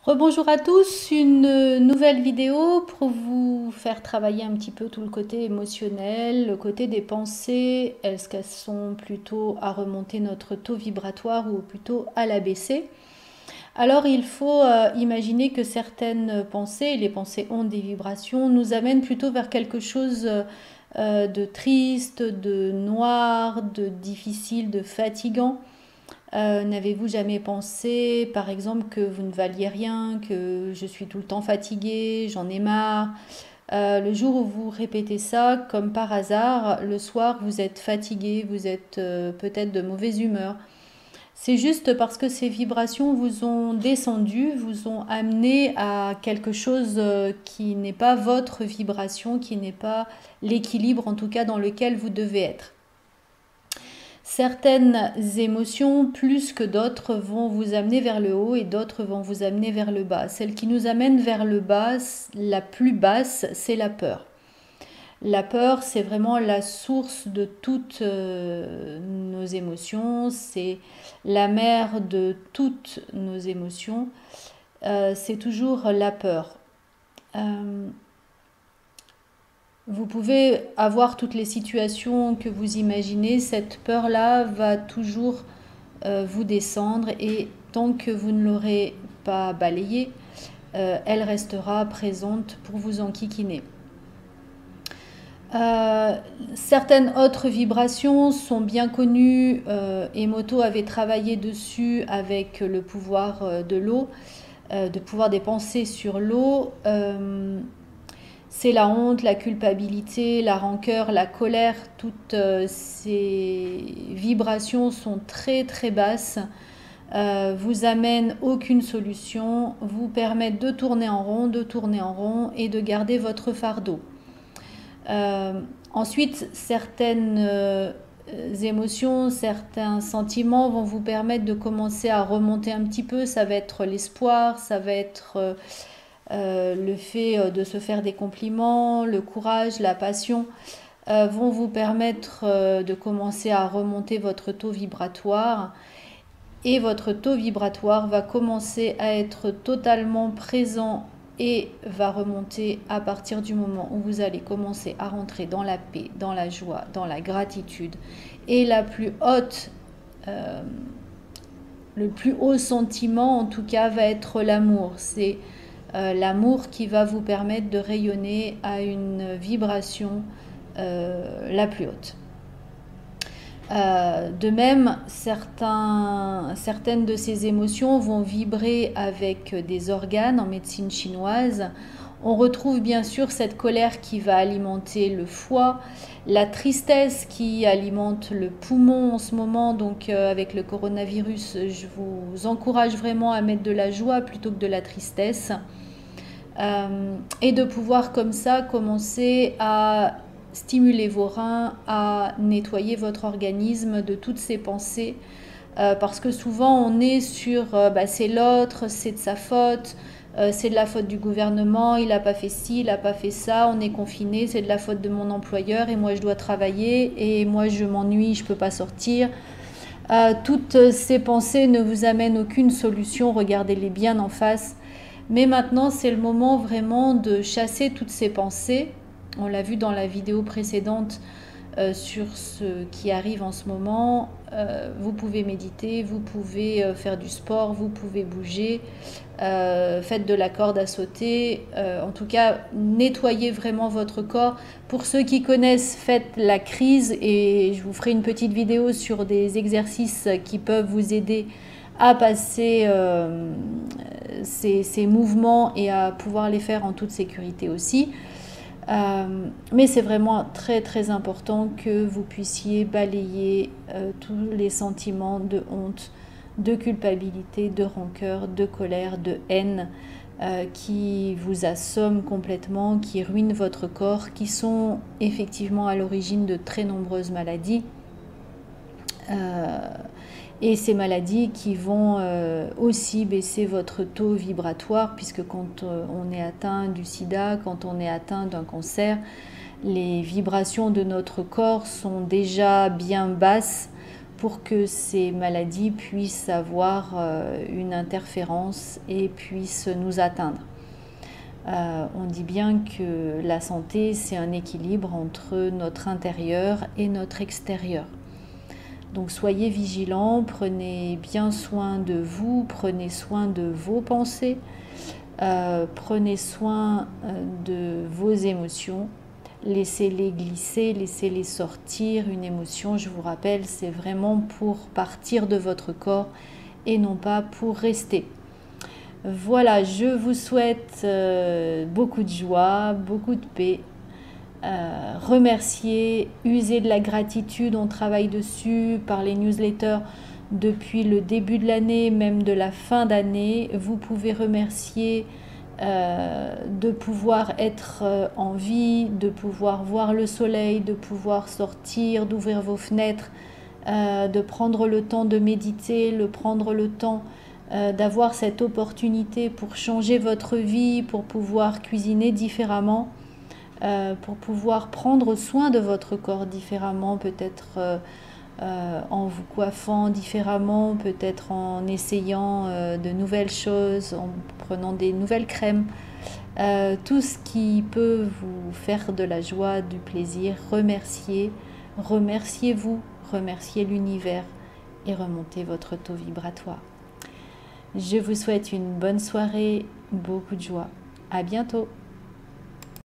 Rebonjour à tous, une nouvelle vidéo pour vous faire travailler un petit peu tout le côté émotionnel, le côté des pensées. Est-ce qu'elles sont plutôt à remonter notre taux vibratoire ou plutôt à l'abaisser? Alors il faut imaginer que certaines pensées, et les pensées ont des vibrations, nous amènent plutôt vers quelque chose de triste, de noir, de difficile, de fatigant. N'avez-vous jamais pensé, par exemple, que vous ne valiez rien, que je suis tout le temps fatiguée, j'en ai marre? Le jour où vous répétez ça, comme par hasard, le soir, vous êtes fatigué, vous êtes peut-être de mauvaise humeur. C'est juste parce que ces vibrations vous ont descendu, vous ont amené à quelque chose qui n'est pas votre vibration, qui n'est pas l'équilibre en tout cas dans lequel vous devez être. Certaines émotions, plus que d'autres, vont vous amener vers le haut et d'autres vont vous amener vers le bas. Celle qui nous amène vers le bas, la plus basse, c'est la peur. La peur, c'est vraiment la source de toutes nos émotions, c'est la mère de toutes nos émotions, c'est toujours la peur. Euh, Vous pouvez avoir toutes les situations que vous imaginez, cette peur-là va toujours vous descendre et tant que vous ne l'aurez pas balayée, elle restera présente pour vous enquiquiner. Certaines autres vibrations sont bien connues. Emoto avait travaillé dessus avec le pouvoir de l'eau, de pouvoir des pensées sur l'eau. C'est la honte, la culpabilité, la rancœur, la colère. Toutes ces vibrations sont très très basses, vous amènent aucune solution, vous permettent de tourner en rond et de garder votre fardeau. Ensuite, certaines émotions, certains sentiments vont vous permettre de commencer à remonter un petit peu. Ça va être l'espoir, ça va être le fait de se faire des compliments, le courage, la passion vont vous permettre de commencer à remonter votre taux vibratoire. Et votre taux vibratoire va commencer à être totalement présent et va remonter à partir du moment où vous allez commencer à rentrer dans la paix, dans la joie, dans la gratitude. Et la plus haute, le plus haut sentiment en tout cas va être l'amour. C'est l'amour qui va vous permettre de rayonner à une vibration la plus haute. De même, certaines de ces émotions vont vibrer avec des organes en médecine chinoise. On retrouve bien sûr cette colère qui va alimenter le foie, la tristesse qui alimente le poumon en ce moment. Donc avec le coronavirus, je vous encourage vraiment à mettre de la joie plutôt que de la tristesse. Et de pouvoir comme ça commencer à stimuler vos reins, à nettoyer votre organisme de toutes ces pensées. Parce que souvent on est sur c'est l'autre, c'est de sa faute, c'est de la faute du gouvernement, il n'a pas fait ci, il n'a pas fait ça, on est confiné, c'est de la faute de mon employeur et moi je dois travailler et moi je m'ennuie, je ne peux pas sortir. Toutes ces pensées ne vous amènent aucune solution, regardez-les bien en face. Mais maintenant, c'est le moment vraiment de chasser toutes ces pensées. On l'a vu dans la vidéo précédente sur ce qui arrive en ce moment. Vous pouvez méditer, vous pouvez faire du sport, vous pouvez bouger, faites de la corde à sauter. En tout cas, nettoyez vraiment votre corps. Pour ceux qui connaissent, faites la crise et je vous ferai une petite vidéo sur des exercices qui peuvent vous aider à passer ces mouvements et à pouvoir les faire en toute sécurité aussi. Mais c'est vraiment très très important que vous puissiez balayer tous les sentiments de honte, de culpabilité, de rancœur, de colère, de haine qui vous assomment complètement, qui ruinent votre corps, qui sont effectivement à l'origine de très nombreuses maladies. Et ces maladies qui vont aussi baisser votre taux vibratoire, puisque quand on est atteint du sida, quand on est atteint d'un cancer, les vibrations de notre corps sont déjà bien basses pour que ces maladies puissent avoir une interférence et puissent nous atteindre. On dit bien que la santé, c'est un équilibre entre notre intérieur et notre extérieur. Donc soyez vigilants, prenez bien soin de vous, prenez soin de vos pensées, prenez soin de vos émotions, laissez-les glisser, laissez-les sortir. Une émotion, je vous rappelle, c'est vraiment pour partir de votre corps et non pas pour rester. Voilà, je vous souhaite beaucoup de joie, beaucoup de paix. Remercier, user de la gratitude, on travaille dessus par les newsletters depuis le début de l'année, même de la fin d'année. Vous pouvez remercier de pouvoir être en vie, de pouvoir voir le soleil, de pouvoir sortir, d'ouvrir vos fenêtres, de prendre le temps de méditer, de prendre le temps d'avoir cette opportunité pour changer votre vie, pour pouvoir cuisiner différemment, pour pouvoir prendre soin de votre corps différemment, peut-être en vous coiffant différemment, peut-être en essayant de nouvelles choses, en prenant des nouvelles crèmes, tout ce qui peut vous faire de la joie, du plaisir. Remerciez-vous, remerciez l'univers et remontez votre taux vibratoire. Je vous souhaite une bonne soirée, beaucoup de joie. À bientôt.